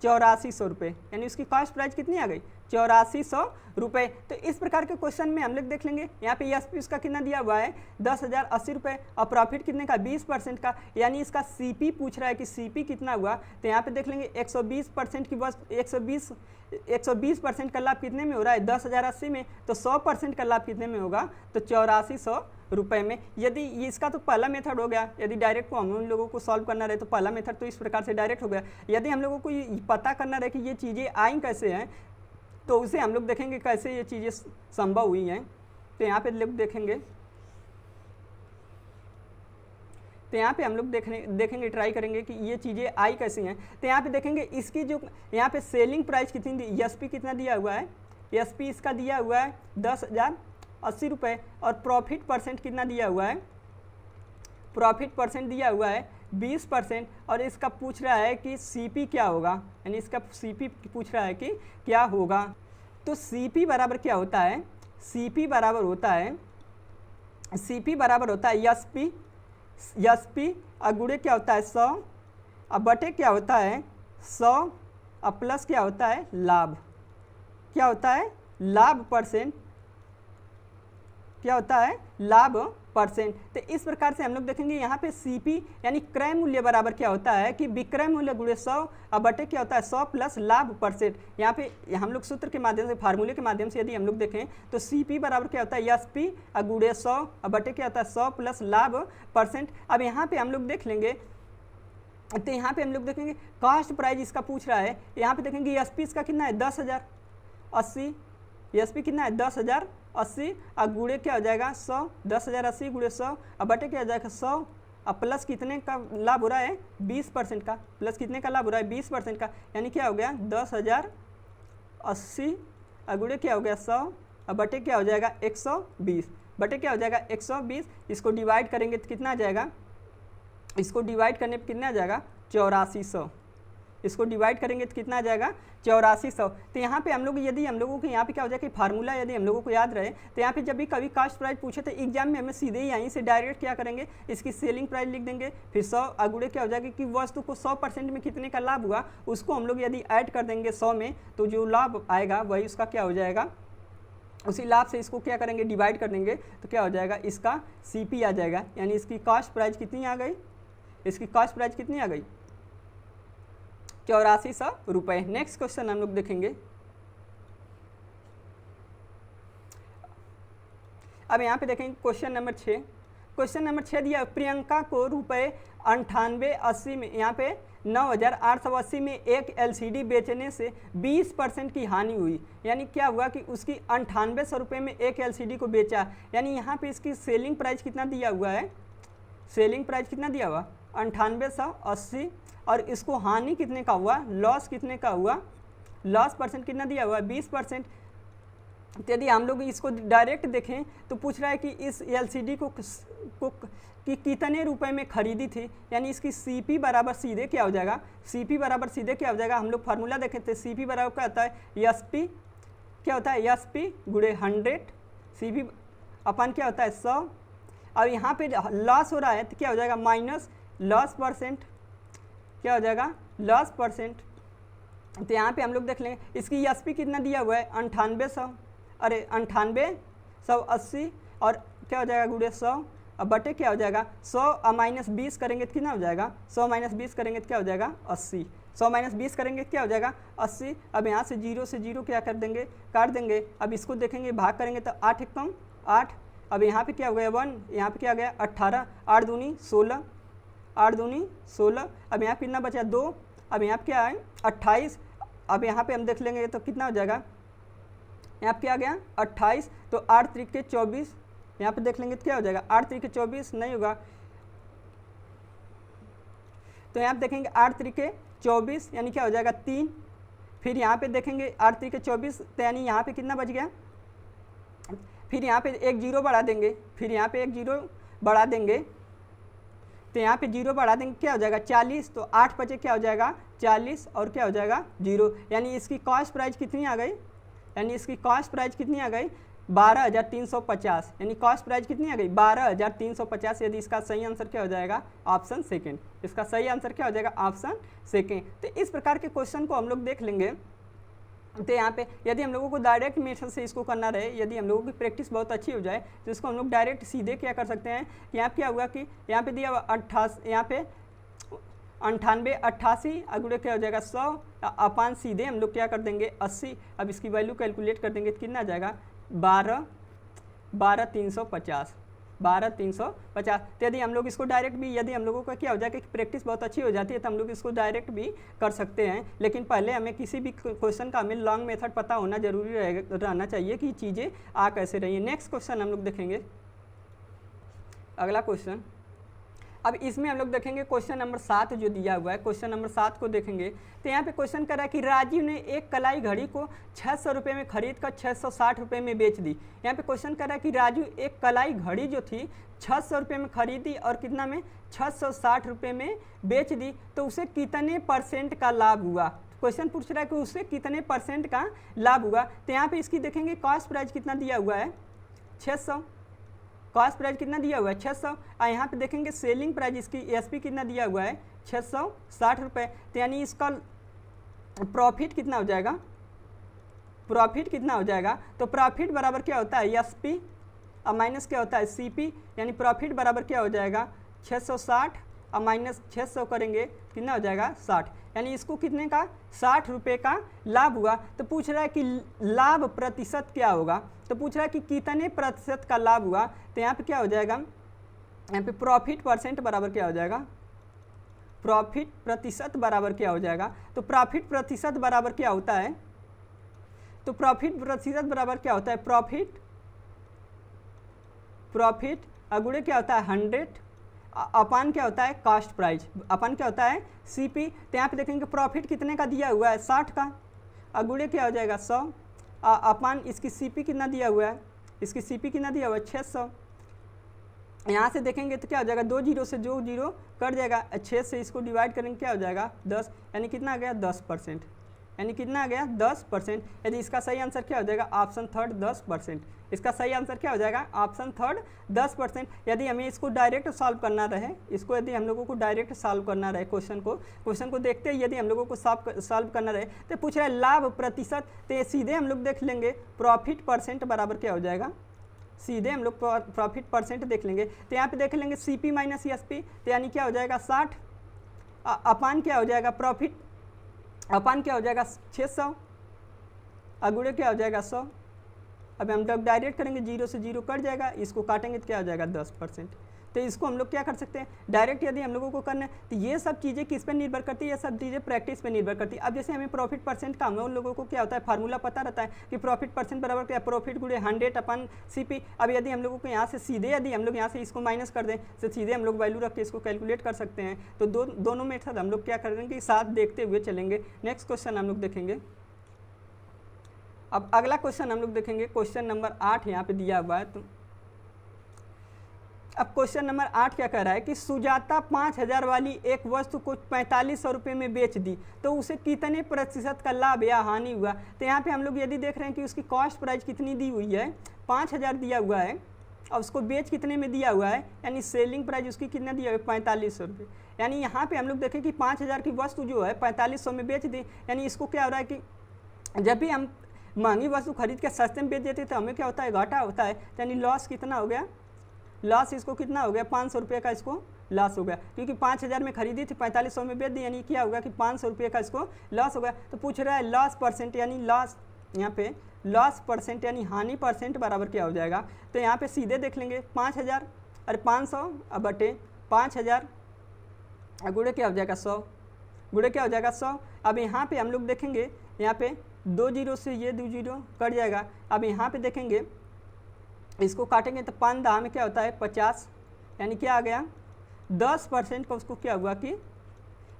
8400 रुपये, यानी उसकी कॉस्ट प्राइस कितनी आ गई 8400 रुपये। तो इस प्रकार के क्वेश्चन में हम लोग देख लेंगे यहाँ पे एसपी उसका कितना दिया हुआ है 10,080 रुपये और प्रॉफिट कितने का 20% का, यानी इसका सीपी पूछ रहा है कि सीपी कितना हुआ। तो यहाँ पे देख लेंगे 120% की वस्तु 120% का लाभ कितने में हो रहा है 10,080 में, तो 100% का लाभ कितने में होगा तो 8400 रुपये में। यदि इसका तो पहला मेथड हो गया, यदि डायरेक्ट को हम उन लोगों को सॉल्व करना रहे तो पहला मेथड तो इस प्रकार से डायरेक्ट हो गया। यदि हम लोगों को पता करना रहे कि ये चीज़ें आई कैसे हैं तो उसे हम लोग देखेंगे कैसे ये चीज़ें संभव हुई हैं। तो यहाँ पे लोग देखेंगे तो यहाँ पे हम लोग देखेंगे ट्राई करेंगे कि ये चीज़ें आई कैसी हैं। तो यहाँ पे देखेंगे इसकी जो यहाँ पे सेलिंग प्राइस कितनी दी, एसपी कितना दिया हुआ है, एसपी इसका दिया हुआ है 10,080 रुपये और प्रॉफिट परसेंट कितना दिया हुआ है, प्रॉफिट परसेंट दिया हुआ है 20% और इसका पूछ रहा है कि सीपी क्या होगा, यानी इसका सीपी पूछ रहा है कि क्या होगा। तो सीपी बराबर क्या होता है, सीपी बराबर होता है एसपी और गुणे क्या होता है 100 और बटे क्या होता है 100 और प्लस क्या होता है लाभ, क्या होता है लाभ परसेंट, क्या होता है लाभ परसेंट। तो इस प्रकार से हम लोग देखेंगे यहाँ पे सीपी यानी क्रय मूल्य बराबर क्या होता है कि विक्रय मूल्य गुणे 100 और बटे क्या होता है 100 प्लस लाभ परसेंट। यहाँ पे हम लोग सूत्र के माध्यम से फार्मूले के माध्यम से यदि हम लोग देखें तो सीपी बराबर क्या होता है एसपी और गुणे 100 और बटे क्या होता है 100 प्लस लाभ परसेंट। अब यहाँ पे हम लोग देख लेंगे तो यहाँ पे हम लोग देखेंगे कॉस्ट प्राइस इसका पूछ रहा है, यहाँ पे देखेंगे एसपी इसका कितना है 10,080, एसपी कितना है 10,080 और गुणे क्या हो जाएगा 100, 10,080 गुणे 100 और बटे क्या हो जाएगा 100 और प्लस कितने का लाभ हो रहा है 20% का, प्लस कितने का लाभ हो रहा है 20% का, यानी क्या हो गया 10,080 और गुणे क्या हो गया 100 और बटे क्या हो जाएगा 120, बटे क्या हो जाएगा 120। इसको डिवाइड करेंगे तो कितना आ जाएगा, इसको डिवाइड करने पर कितना आ जाएगा 8400, इसको डिवाइड करेंगे तो कितना आ जाएगा 8400। तो यहाँ पे हम लोग यदि हम लोगों को यहाँ पे क्या हो जाए कि फार्मूला यदि हम लोगों को याद रहे तो यहाँ पे जब भी कभी कॉस्ट प्राइस पूछे तो एग्जाम में हमें सीधे ही यहीं से डायरेक्ट क्या करेंगे इसकी सेलिंग प्राइस लिख देंगे, फिर 100 अगुड़े क्या हो जाएगा कि वस्तु को 100% में कितने का लाभ हुआ उसको हम लोग यदि ऐड कर देंगे 100 में तो जो लाभ आएगा वही उसका क्या हो जाएगा, उसी लाभ से इसको क्या करेंगे डिवाइड कर देंगे तो क्या हो जाएगा इसका सीपी आ जाएगा, यानी इसकी कॉस्ट प्राइस कितनी आ गई, इसकी कॉस्ट प्राइस कितनी आ गई 8400 रुपये। नेक्स्ट क्वेश्चन हम लोग देखेंगे। अब यहाँ पे देखेंगे क्वेश्चन नंबर 6, क्वेश्चन नंबर 6 दिया प्रियंका को रुपये 9880 में यहाँ पे 9,880 में एक एलसीडी बेचने से 20% की हानि हुई, यानी क्या हुआ कि उसकी 9800 रुपये में एक एलसीडी को बेचा, यानी यहाँ पे इसकी सेलिंग प्राइस कितना दिया हुआ है, सेलिंग प्राइस कितना दिया हुआ 9880, और इसको हानि कितने का हुआ, लॉस कितने का हुआ, लॉस परसेंट कितना दिया हुआ है 20%। तो यदि हम लोग इसको डायरेक्ट देखें तो पूछ रहा है कि इस एलसीडी को कि कितने रुपए में खरीदी थी, यानी इसकी सीपी बराबर सीधे क्या हो जाएगा, सीपी बराबर सीधे क्या हो जाएगा, हम लोग फार्मूला देखे थे, सीपी बराबर क्या होता है एसपी, क्या होता है एसपी गुणे 100, सीपी अपन क्या होता है 100। अब यहाँ पे लॉस हो रहा है तो क्या हो जाएगा माइनस लॉस परसेंट, क्या हो जाएगा लॉस परसेंट। तो यहाँ पे हम लोग देख लेंगे इसकी एसपी कितना दिया हुआ है 9800, अरे 9880, और क्या हो जाएगा गुणे 100, अब बटे क्या हो जाएगा 100 माइनस 20 करेंगे तो कितना हो जाएगा, 100 माइनस 20 करेंगे तो क्या हो जाएगा 80, 100 माइनस 20 करेंगे तो क्या हो जाएगा 80। अब यहाँ से जीरो क्या कर देंगे, काट देंगे। अब इसको देखेंगे भाग करेंगे तो 8 एकम 8, अब यहाँ पे क्या हो गया 1, यहाँ पे क्या हो गया 18, 8 दूनी 16, 8 दूनी 16, अब यहाँ कितना बचा 2, अब यहाँ पे क्या है 28, अब यहाँ पे हम देख लेंगे तो कितना हो जाएगा, यहाँ पे क्या आ गया 28, तो 8 त्रिके 24, यहाँ पे देख लेंगे तो क्या हो जाएगा 8 त्रिके 24 नहीं होगा, तो यहाँ पे देखेंगे 8 त्रिके 24 यानी क्या हो जाएगा 3, फिर यहाँ पे देखेंगे 8 त्रिके 24 तो यानी यहाँ पे कितना बच गया, फिर यहाँ पे एक जीरो बढ़ा देंगे, फिर यहाँ पे एक जीरो बढ़ा देंगे, तो यहाँ पे जीरो बढ़ा देंगे क्या हो जाएगा 40, तो 8 बचे क्या हो जाएगा 40 और क्या हो जाएगा 0, यानी इसकी कॉस्ट प्राइस कितनी आ गई, यानी इसकी कॉस्ट प्राइस कितनी आ गई 12350, यानी कॉस्ट प्राइस कितनी आ गई 12350। यदि इसका सही आंसर क्या हो जाएगा ऑप्शन सेकेंड, इसका सही आंसर क्या हो जाएगा ऑप्शन सेकेंड। तो इस प्रकार के क्वेश्चन को हम लोग देख लेंगे। तो यहाँ पे यदि हम लोगों को डायरेक्ट मेथड से इसको करना रहे, यदि हम लोगों की प्रैक्टिस बहुत अच्छी हो जाए तो इसको हम लोग डायरेक्ट सीधे क्या कर सकते हैं, यहाँ पे क्या हुआ कि यहाँ पे दिया हुआ 28, यहाँ पे 98 88 अगुड़े क्या हो जाएगा 100 अपान सीधे हम लोग क्या कर देंगे 80। अब इसकी वैल्यू कैलकुलेट कर देंगे तो कितना आ जाएगा 12350, 12350। तो यदि हम लोग इसको डायरेक्ट भी, यदि हम लोगों का क्या हो जाए कि प्रैक्टिस बहुत अच्छी हो जाती है तो हम लोग इसको डायरेक्ट भी कर सकते हैं, लेकिन पहले हमें किसी भी क्वेश्चन का हमें लॉन्ग मेथड पता होना जरूरी रहना चाहिए कि चीज़ें आ कैसे रही हैं। नेक्स्ट क्वेश्चन हम लोग देखेंगे, अगला क्वेश्चन। अब इसमें हम लोग देखेंगे क्वेश्चन नंबर 7 जो दिया हुआ है, क्वेश्चन नंबर 7 को देखेंगे तो यहाँ पे क्वेश्चन कर रहा है कि राजीव ने एक कलाई घड़ी को 600 रुपये में खरीद कर 660 रुपये में बेच दी। यहाँ पे क्वेश्चन कर रहा है कि राजू एक कलाई घड़ी जो थी 600 रुपये में खरीदी और कितना में 660 रुपये में बेच दी, तो उसे कितने परसेंट का लाभ हुआ। क्वेश्चन पूछ रहा है कि उसे कितने परसेंट का लाभ हुआ। तो यहाँ पे इसकी देखेंगे कॉस्ट प्राइस कितना दिया हुआ है 600, कॉस्ट प्राइस कितना दिया हुआ है 600, और यहाँ पे देखेंगे सेलिंग प्राइस इसकी एसपी कितना दिया हुआ है 660 रुपये। तो यानी इसका प्रॉफिट कितना हो जाएगा, प्रॉफिट कितना हो जाएगा, तो प्रॉफिट बराबर क्या होता है एसपी और माइनस क्या होता है सीपी, यानी प्रॉफिट बराबर क्या हो जाएगा 660 और माइनस 600 करेंगे कितना हो जाएगा 60, यानी इसको कितने का 60 रुपये का लाभ हुआ। तो पूछ रहा है कि लाभ प्रतिशत क्या होगा, तो पूछ रहा है कि कितने प्रतिशत का लाभ हुआ। तो यहाँ पे क्या हो जाएगा, यहाँ पे प्रॉफिट परसेंट बराबर क्या हो जाएगा, प्रॉफिट प्रतिशत बराबर क्या हो जाएगा। तो प्रॉफिट प्रतिशत बराबर क्या होता है, तो प्रॉफिट प्रतिशत बराबर क्या होता है प्रॉफिट अगुड़े क्या होता है 100 अपान क्या होता है कॉस्ट प्राइस, अपान क्या होता है सीपी। तो यहाँ पे देखेंगे प्रॉफिट कितने का दिया हुआ है 60 का, अगुड़े क्या हो जाएगा 100 अपान इसकी सीपी कितना दिया हुआ है, इसकी सीपी कितना दिया हुआ है 600। यहाँ से देखेंगे तो क्या हो जाएगा 2 जीरो से जो जीरो कट जाएगा, 6 से इसको डिवाइड करेंगे क्या हो जाएगा 10, यानी कितना आ गया 10%, यानी कितना आ गया 10%। यदि इसका सही आंसर क्या हो जाएगा ऑप्शन थर्ड 10%, इसका सही आंसर क्या हो जाएगा ऑप्शन थर्ड 10%। यदि हमें इसको डायरेक्ट सॉल्व करना रहे, इसको यदि हम लोगों को डायरेक्ट सॉल्व करना रहे क्वेश्चन को देखते ही यदि हम लोगों को सॉल्व करना रहे तो पूछ रहा है लाभ प्रतिशत, तो ये सीधे हम लोग देख लेंगे प्रॉफिट परसेंट बराबर क्या हो जाएगा, सीधे हम लोग प्रॉफिट परसेंट देख लेंगे। तो यहाँ पे देख लेंगे सीपी माइनस एसपी, तो यानी क्या हो जाएगा 60 अपान क्या हो जाएगा प्रॉफिट अपान क्या हो जाएगा 600 अगुड़े क्या हो जाएगा 100, अब हम जब डायरेक्ट करेंगे 0 से 0 कट जाएगा, इसको काटेंगे तो क्या हो जाएगा 10%। तो इसको हम लोग क्या कर सकते हैं, डायरेक्ट यदि हम लोगों को करना है तो ये सब चीज़ें किस पर निर्भर करती है, ये सब चीज़ें प्रैक्टिस पे निर्भर करती है। अब जैसे हमें प्रॉफिट परसेंट का हम लोगों को क्या होता है, फार्मूला पता रहता है कि प्रॉफिट परसेंट बराबर क्या, प्रॉफिट गुणे 100/CP। अब यदि हम लोगों को यहाँ से सीधे यदि हम लोग यहाँ से इसको माइनस कर दें तो सीधे हम लोग वैल्यू रख के इसको कैलकुलेट कर सकते हैं। तो दोनों मेथड हम लोग क्या करेंगे, साथ देखते हुए चलेंगे। नेक्स्ट क्वेश्चन हम लोग देखेंगे। अब अगला क्वेश्चन हम लोग देखेंगे, क्वेश्चन नंबर 8 यहाँ पे दिया हुआ है। तो अब क्वेश्चन नंबर 8 क्या कह रहा है कि सुजाता 5000 वाली एक वस्तु को 4500 रुपये में बेच दी तो उसे कितने प्रतिशत का लाभ या हानि हुआ। तो यहाँ पे हम लोग यदि देख रहे हैं कि उसकी कॉस्ट प्राइस कितनी दी हुई है, 5000 दिया हुआ है, और उसको बेच कितने में दिया हुआ है, यानी सेलिंग प्राइस उसकी कितना दिया हुआ है 4500 रुपये। यानी यहाँ पे हम लोग देखें कि 5000 की वस्तु जो है 4500 में बेच दी। यानी इसको क्या हो रहा है कि जब भी हम महंगी वस्तु खरीद के सस्ते में बेच देते तो हमें क्या होता है, घाटा होता है। यानी लॉस कितना हो गया, लॉस इसको कितना हो गया, 500 रुपये का इसको लॉस हो गया, क्योंकि 5000 में खरीदी थी 4500 में बेच दी, यानी क्या होगा कि 500 रुपये का इसको लॉस हो गया। तो पूछ रहा है लॉस परसेंट, यानी लॉस यहाँ पे लॉस परसेंट यानी हानि परसेंट बराबर क्या हो जाएगा। तो यहाँ पे सीधे देख लेंगे 5000 अरे 500 अब बटे 5000 गुणे क्या हो जाएगा 100, गुणे क्या हो जाएगा 100। अब यहाँ पे हम लोग देखेंगे, यहाँ पे 2 जीरो से ये 2 जीरो कट जाएगा। अब यहाँ पे देखेंगे इसको काटेंगे तो 5 दाह में क्या होता है 50, यानी क्या आ गया 10% का उसको क्या हुआ कि,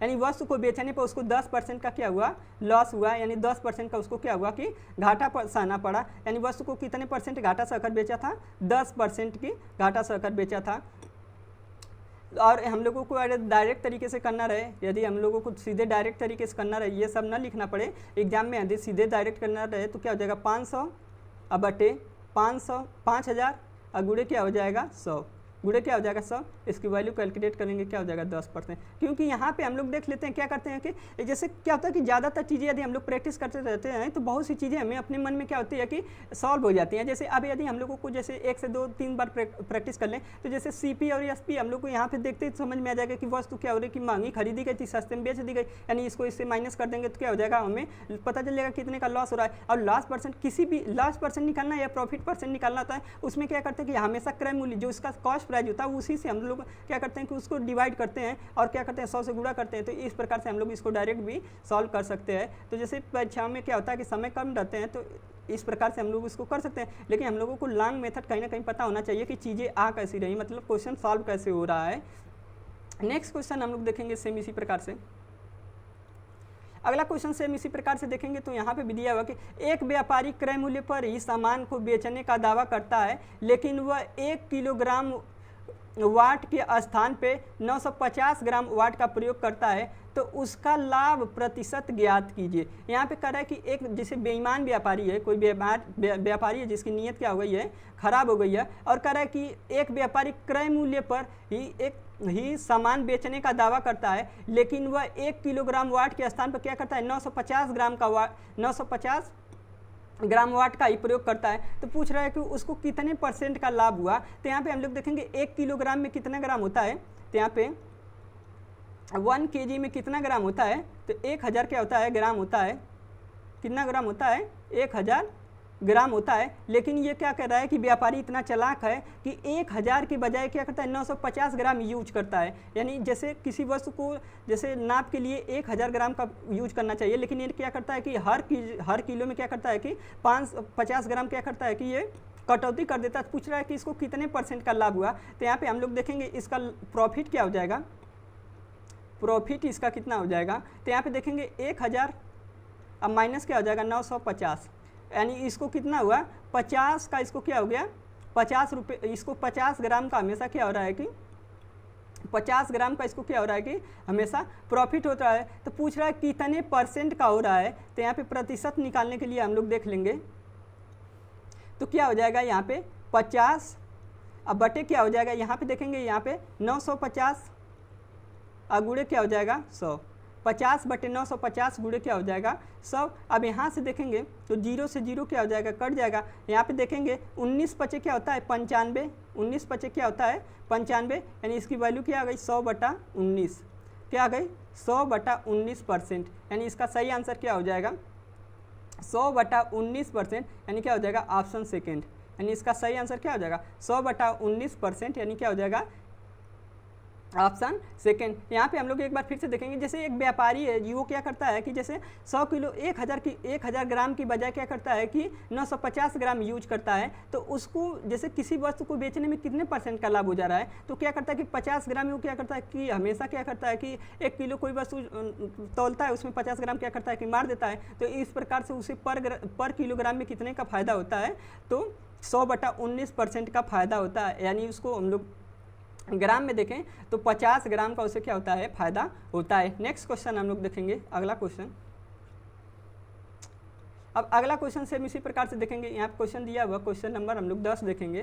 यानी वस्तु को बेचने पर उसको 10% का क्या हुआ, लॉस हुआ। यानी 10% का उसको क्या हुआ कि घाटा सहना पड़ा। यानी वस्तु को कितने परसेंट घाटा सहकर बेचा था, 10% की घाटा सहकर बेचा था। और हम लोगों को अगर डायरेक्ट तरीके से करना रहे, यदि हम लोगों को सीधे डायरेक्ट तरीके से करना रहे, ये सब ना लिखना पड़े एग्जाम में, यदि सीधे डायरेक्ट करना रहे तो क्या हो जाएगा 500 अब बटे 5000 और गुणे क्या हो जाएगा 100, गुणे क्या हो जाएगा 100। इसकी वैल्यू कैलकुलेट करेंगे क्या हो जाएगा 10%। क्योंकि यहाँ पे हम लोग देख लेते हैं क्या करते हैं कि जैसे क्या होता है कि ज़्यादातर चीज़ें यदि हम लोग प्रैक्टिस करते रहते हैं तो बहुत सी चीज़ें हमें अपने मन में क्या होती है कि सॉल्व हो जाती हैं। जैसे अब यदि हम लोगों को जैसे 1 से 2-3 बार प्रैक्टिस कर लें तो जैसे CP और SP हम लोग को यहाँ पे देखते समझ में आ जाएगा कि वस्तु क्या हो रही है कि महंगी खरीदी गई थी सस्ते में बेच दी गई, यानी इसको इससे माइनस कर देंगे तो क्या हो जाएगा, हमें पता चल जाएगा कितने का लॉस हो रहा है। और लॉस परसेंट किसी भी लॉस परसेंट निकालना या प्रॉफिट परसेंट निकालना होता है, उसमें क्या करते हैं कि हमेशा क्रय मूल्य जो उसका कॉस्ट प्राइस होता है उसी से हम लोग क्या करते हैं कि उसको डिवाइड करते हैं और क्या करते हैं 100 से गुणा करते हैं। तो इस प्रकार से हम लोग इसको डायरेक्ट भी सॉल्व कर सकते हैं। तो जैसे परीक्षा में क्या होता है कि समय कम रहते हैं तो इस प्रकार से हम लोग इसको कर सकते हैं, लेकिन हम लोगों को लॉन्ग मेथड कहीं ना कहीं पता होना चाहिए कि चीज़ें आ कैसी रही, मतलब क्वेश्चन सॉल्व कैसे हो रहा है। नेक्स्ट क्वेश्चन हम लोग देखेंगे सेम इसी प्रकार से। अगला क्वेश्चन सेम इसी प्रकार से देखेंगे तो यहाँ पे भी दिया हुआ कि एक व्यापारी क्रय मूल्य पर ही सामान को बेचने का दावा करता है, लेकिन वह 1 किलोग्राम वाट के स्थान पे 950 ग्राम वाट का प्रयोग करता है, तो उसका लाभ प्रतिशत ज्ञात कीजिए। यहाँ पे कह रहा है कि एक जैसे बेईमान व्यापारी है, कोई व्यापारी है जिसकी नीयत क्या हो गई है, खराब हो गई है, और कह रहा है कि एक व्यापारी क्रय मूल्य पर ही सामान बेचने का दावा करता है, लेकिन वह 1 किलोग्राम वाट के स्थान पर क्या करता है 950 ग्राम वाट का ही प्रयोग करता है। तो पूछ रहा है कि उसको कितने % का लाभ हुआ। तो यहाँ पे हम लोग देखेंगे 1 किलोग्राम में कितना ग्राम होता है, तो यहाँ पे 1 kg में कितना ग्राम होता है, तो 1000 क्या होता है ग्राम होता है, कितना ग्राम होता है 1000 ग्राम होता है। लेकिन ये क्या कह रहा है कि व्यापारी इतना चालाक है कि 1000 की बजाय क्या करता है 950 ग्राम यूज करता है। यानी जैसे किसी वस्तु को जैसे नाप के लिए 1000 ग्राम का यूज करना चाहिए, लेकिन ये क्या करता है कि हर किलो में क्या करता है कि 50 ग्राम क्या करता है कि ये कटौती कर देता है। पूछ रहा है कि इसको कितने % का लाभ हुआ। तो यहाँ पे हम लोग देखेंगे इसका प्रॉफिट क्या हो जाएगा, प्रॉफिट इसका कितना हो जाएगा। तो यहाँ पे देखेंगे 1000 अब माइनस क्या हो जाएगा 950, यानी इसको कितना हुआ 50 का, इसको क्या हो गया 50 रुपये, इसको 50 ग्राम का हमेशा क्या हो रहा है कि 50 ग्राम का इसको क्या हो रहा है कि हमेशा प्रॉफिट होता है। तो पूछ रहा है कितने % का हो रहा है। तो यहाँ पे प्रतिशत निकालने के लिए हम लोग देख लेंगे तो क्या हो जाएगा यहाँ पे 50 अब बटे क्या हो जाएगा, यहाँ पे देखेंगे यहाँ पे 950 और गुणे क्या हो जाएगा 100, 50 बटे 950 गुणे क्या हो जाएगा 100। अब यहाँ से देखेंगे तो 0 से 0 क्या हो जाएगा कट जाएगा। यहाँ पे देखेंगे 19 पचे क्या होता है 95, 19 पचे क्या होता है 95, यानी इसकी वैल्यू क्या आ गई 100/19, क्या आ गई 100/19%, यानी इसका सही आंसर क्या हो जाएगा 100/19%, यानी क्या हो जाएगा ऑप्शन सेकेंड, यानी इसका सही आंसर क्या हो जाएगा 100/19%, यानी क्या हो जाएगा ऑप्शन सेकेंड। यहाँ पे हम लोग एक बार फिर से देखेंगे, जैसे एक व्यापारी है जी, वो क्या करता है कि जैसे 100 किलो 1000 ग्राम की बजाय क्या करता है कि 950 ग्राम यूज करता है, तो उसको जैसे किसी वस्तु को बेचने में कितने % का लाभ हो जा रहा है, तो क्या करता है कि 50 ग्राम में वो क्या करता है कि हमेशा क्या करता है कि 1 किलो कोई वस्तु तोलता है, उसमें 50 ग्राम क्या करता है कि मार देता है, तो इस प्रकार से उसे पर किलोग्राम में कितने का फ़ायदा होता है, तो 100/19% का फ़ायदा होता है, यानी उसको हम लोग ग्राम में देखें तो 50 ग्राम का उसे क्या होता है फायदा होता है। नेक्स्ट क्वेश्चन हम लोग देखेंगे, अगला क्वेश्चन। अब अगला क्वेश्चन से हम इसी प्रकार से देखेंगे, यहाँ पे क्वेश्चन दिया हुआ क्वेश्चन नंबर हम लोग 10 देखेंगे।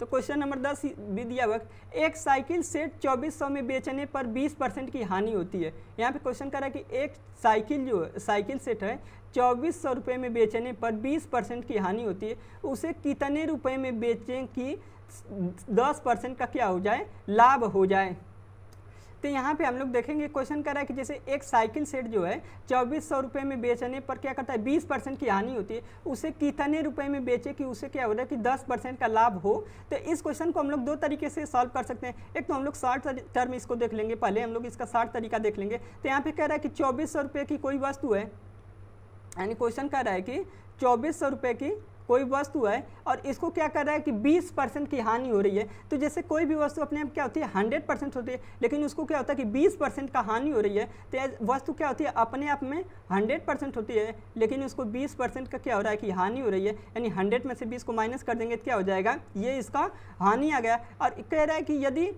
तो क्वेश्चन नंबर 10 भी दिया हुआ, एक साइकिल सेट 2400 में बेचने पर 20% की हानि होती है। यहाँ पे क्वेश्चन कर रहा है कि एक साइकिल सेट है 2400 रुपये में बेचने पर 20% की हानि होती है, उसे कितने रुपए में बेचें कि 10% का क्या हो जाए लाभ हो जाए। तो यहाँ पे हम लोग देखेंगे, क्वेश्चन कर रहा है कि जैसे एक साइकिल सेट जो है 2400 रुपये में बेचने पर क्या करता है 20% की हानि होती है, उसे कितने रुपए में बेचे कि उसे क्या हो रहा है कि 10% का लाभ हो। तो इस क्वेश्चन को हम लोग 2 तरीके से सॉल्व कर सकते हैं। एक तो हम लोग शॉर्ट टर्म इसको देख लेंगे, पहले हम लोग इसका शॉर्ट तरीका देख लेंगे। तो यहाँ पे कह रहा है कि 2400 रुपये की कोई वस्तु है, यानी क्वेश्चन कर रहा है कि 2400 रुपये की कोई वस्तु है और इसको क्या कर रहा है कि 20% की हानि हो रही है। तो जैसे कोई भी वस्तु अपने आप क्या होती है 100% होती है, लेकिन उसको क्या होता है कि 20% का हानि हो रही है। तो वस्तु क्या होती है अपने आप में 100% होती है, लेकिन उसको 20% का क्या हो रहा है कि हानि हो रही है, यानी 100 में से 20 को माइनस कर देंगे तो क्या हो जाएगा, ये इसका हानि आ गया। और कह रहा है कि यदि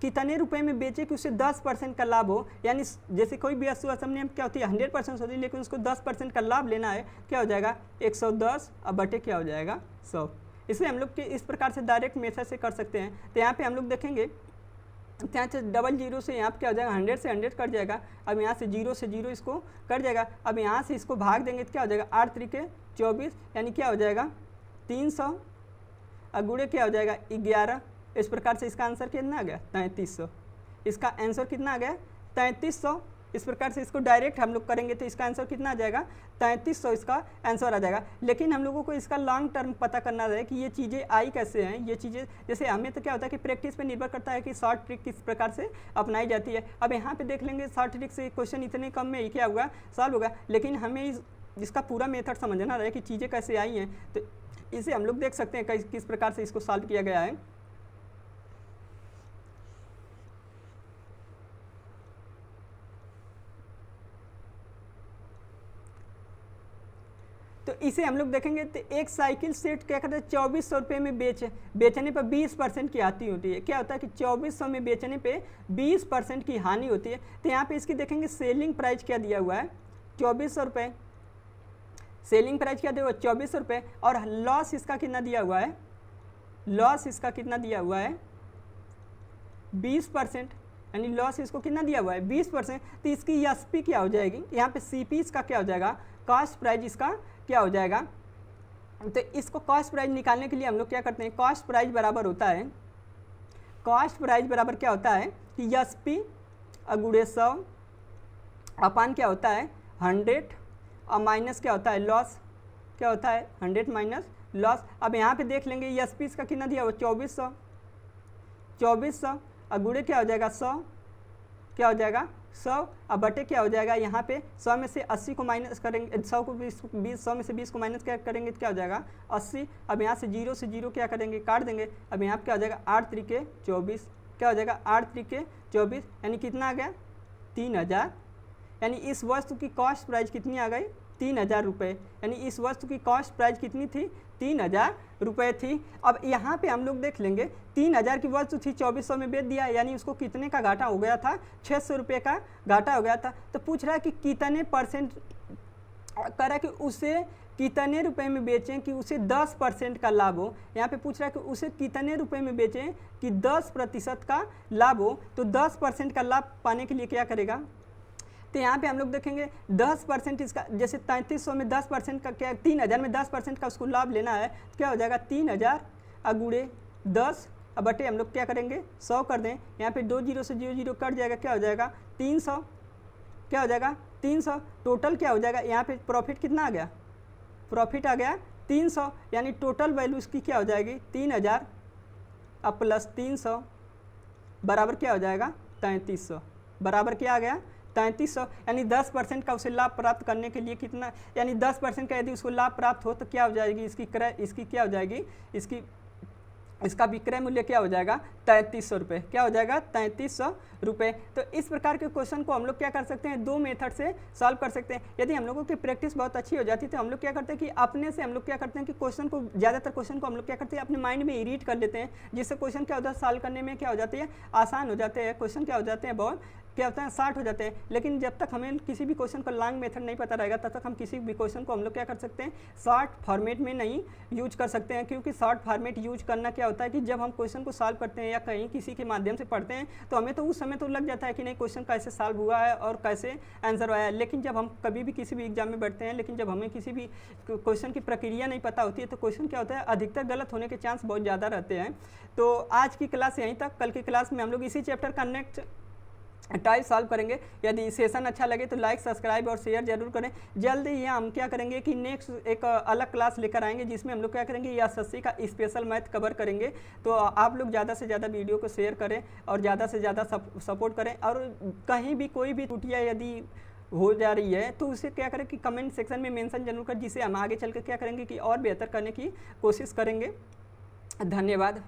कितने रुपए में बेचे कि उसे 10% का लाभ हो, यानी जैसे कोई भी वस्तु सामने क्या होती है 100% होती है, लेकिन उसको 10% का लाभ लेना है, क्या हो जाएगा 110 अब बटे क्या हो जाएगा 100। इसलिए हम लोग इस प्रकार से डायरेक्ट मेथड से कर सकते हैं। तो यहाँ पे हम लोग देखेंगे, यहाँ से 00 से यहाँ पे क्या हो जाएगा 100 से 100 कट जाएगा। अब यहाँ से 0 से 0 इसको कट जाएगा। अब यहाँ से इसको भाग देंगे तो क्या हो जाएगा 8 त्रिके 24, यानी क्या हो जाएगा 300 और गुणे क्या हो जाएगा 11। इस प्रकार से इसका आंसर कितना आ गया 3300। इसका आंसर कितना आ गया 3300। इस प्रकार से इसको डायरेक्ट हम लोग करेंगे तो इसका आंसर कितना आ जाएगा 3300 इसका आंसर आ जाएगा। लेकिन हम लोगों को इसका लॉन्ग टर्म पता करना है कि ये चीज़ें आई कैसे हैं। ये चीज़ें जैसे हमें तो क्या होता है कि प्रैक्टिस पे निर्भर करता है कि शॉर्ट ट्रिक किस प्रकार से अपनाई जाती है। अब यहाँ पे देख लेंगे शॉर्ट ट्रिक से क्वेश्चन इतने कम में ही क्या होगा सॉल्व होगा, लेकिन हमें इसका पूरा मेथड समझना रहे कि चीज़ें कैसे आई हैं। तो इसे हम लोग देख सकते हैं किस प्रकार से इसको सॉल्व किया गया है। तो इसे हम लोग देखेंगे तो एक साइकिल सेट क्या करते हैं 2400 रुपये में बेचने पर 20% की हानि होती है। क्या होता है कि 2400 में बेचने पे 20% की हानि होती है। तो यहाँ पे इसकी देखेंगे सेलिंग प्राइस क्या दिया हुआ है 2400 रुपये, सेलिंग प्राइस क्या दिया हुआ है 2400 रुपये, और लॉस इसका कितना दिया हुआ है, लॉस इसका कितना दिया हुआ है 20%, यानी लॉस इसको कितना दिया हुआ है 20%। तो इसकी एसपी क्या हो जाएगी, यहाँ पे सीपी इसका क्या हो जाएगा कॉस्ट प्राइस इसका क्या हो जाएगा। तो इसको कॉस्ट प्राइस निकालने के लिए हम लोग क्या करते हैं, कॉस्ट प्राइस बराबर होता है, कॉस्ट प्राइस बराबर क्या होता है कि एसपी गुणे 100 अपान क्या होता है 100 और माइनस क्या होता है लॉस, क्या होता है 100 माइनस लॉस। अब यहाँ पे देख लेंगे एसपी इसका कितना दिया हुआ 2400 और गुणे क्या हो जाएगा 100, क्या हो जाएगा 100 अब बटे क्या हो जाएगा यहाँ पे 100 में से 80 को माइनस करेंगे, 100 को 100 में से 20 को माइनस क्या करेंगे तो क्या हो जाएगा 80। अब यहाँ से 0 से 0 क्या करेंगे काट देंगे। अब यहाँ पे क्या हो जाएगा 8 त्रिके 24, क्या हो जाएगा 8 त्रिके 24, यानी कितना आ गया 3000। यानी इस वस्तु की कॉस्ट प्राइस कितनी आ गई 3000 रुपये, यानी इस वस्तु की कॉस्ट प्राइस कितनी थी 3000 रुपये थी। अब यहाँ पे हम लोग देख लेंगे 3000 की वस्तु थी 2400 में बेच दिया, यानी उसको कितने का घाटा हो गया था 600 रुपये का घाटा हो गया था। तो पूछ रहा है कि कितने % कह रहा है कि उसे कितने रुपए में बेचें कि उसे 10% का लाभ हो। यहाँ पे पूछ रहा है कि उसे कितने रुपए में बेचें कि 10% का लाभ हो। तो 10% का लाभ पाने के लिए क्या करेगा, तो यहाँ पे हम लोग देखेंगे 10% इसका, जैसे 3300 में 10% का क्या 3000 में 10% का उसको लाभ लेना है तो क्या हो जाएगा 3000 गुणे 10 अब बटे हम लोग क्या करेंगे 100 कर दें। यहाँ पे 2 0 से 0 0 कट जाएगा, क्या हो जाएगा 300, क्या हो जाएगा 300। टोटल क्या हो जाएगा यहाँ पे प्रॉफिट कितना आ गया प्रॉफिट आ गया 300, यानी टोटल वैल्यू इसकी क्या हो जाएगी 3000 अब प्लस 300 बराबर क्या हो जाएगा 3300, बराबर क्या आ गया 3300, यानी 10% का उसे लाभ प्राप्त करने के लिए कितना, यानी 10% का यदि उसको लाभ प्राप्त हो तो क्या हो जाएगी इसकी क्या हो जाएगी, इसका विक्रय मूल्य क्या हो जाएगा 3300 रुपये, क्या हो जाएगा 3300 रुपये। तो इस प्रकार के क्वेश्चन को हम लोग क्या कर सकते हैं, दो मेथड से सॉल्व कर सकते हैं। यदि हम लोगों की प्रैक्टिस बहुत अच्छी हो जाती है तो हम लोग क्या करते हैं कि अपने से हम लोग क्या करते हैं कि ज़्यादातर क्वेश्चन को हम लोग क्या करते हैं अपने माइंड में रीड कर लेते हैं, जिससे क्वेश्चन क्या होता है सॉल्व करने में क्या हो जाती है आसान हो जाते हैं, क्वेश्चन क्या हो जाते हैं बहुत क्या होता है शार्ट हो जाते हैं। लेकिन जब तक हमें किसी भी क्वेश्चन का लॉन्ग मेथड नहीं पता रहेगा तब तक हम किसी भी क्वेश्चन को हम लोग क्या कर सकते हैं शॉर्ट फॉर्मेट में नहीं यूज कर सकते हैं, क्योंकि शॉर्ट फॉर्मेट यूज करना क्या होता है कि जब हम क्वेश्चन को सॉल्व करते हैं या कहीं किसी के माध्यम से पढ़ते हैं तो हमें तो उस समय तो लग जाता है कि नहीं क्वेश्चन कैसे सॉल्व हुआ है और कैसे आंसर आया है, लेकिन जब हम कभी भी किसी भी एग्जाम में बैठते हैं लेकिन जब हमें किसी भी क्वेश्चन की प्रक्रिया नहीं पता होती है तो क्वेश्चन क्या होता है अधिकतर गलत होने के चांस बहुत ज़्यादा रहते हैं। तो आज की क्लास यहीं तक, कल की क्लास में हम लोग इसी चैप्टर का नेक्स्ट टाइप सॉल्व करेंगे। यदि सेशन अच्छा लगे तो लाइक सब्सक्राइब और शेयर जरूर करें। जल्द ही हम क्या करेंगे कि नेक्स्ट एक अलग क्लास लेकर आएंगे जिसमें हम लोग क्या करेंगे एसएससी का स्पेशल मैथ कवर करेंगे। तो आप लोग ज़्यादा से ज़्यादा वीडियो को शेयर करें और ज़्यादा से ज़्यादा सपोर्ट करें, और कहीं भी कोई भी त्रुटियाँ यदि हो जा रही है तो उसे क्या करें कि कमेंट सेक्शन में मेंशन जरूर कर, जिसे हम आगे चल कर क्या करेंगे कि और बेहतर करने की कोशिश करेंगे। धन्यवाद।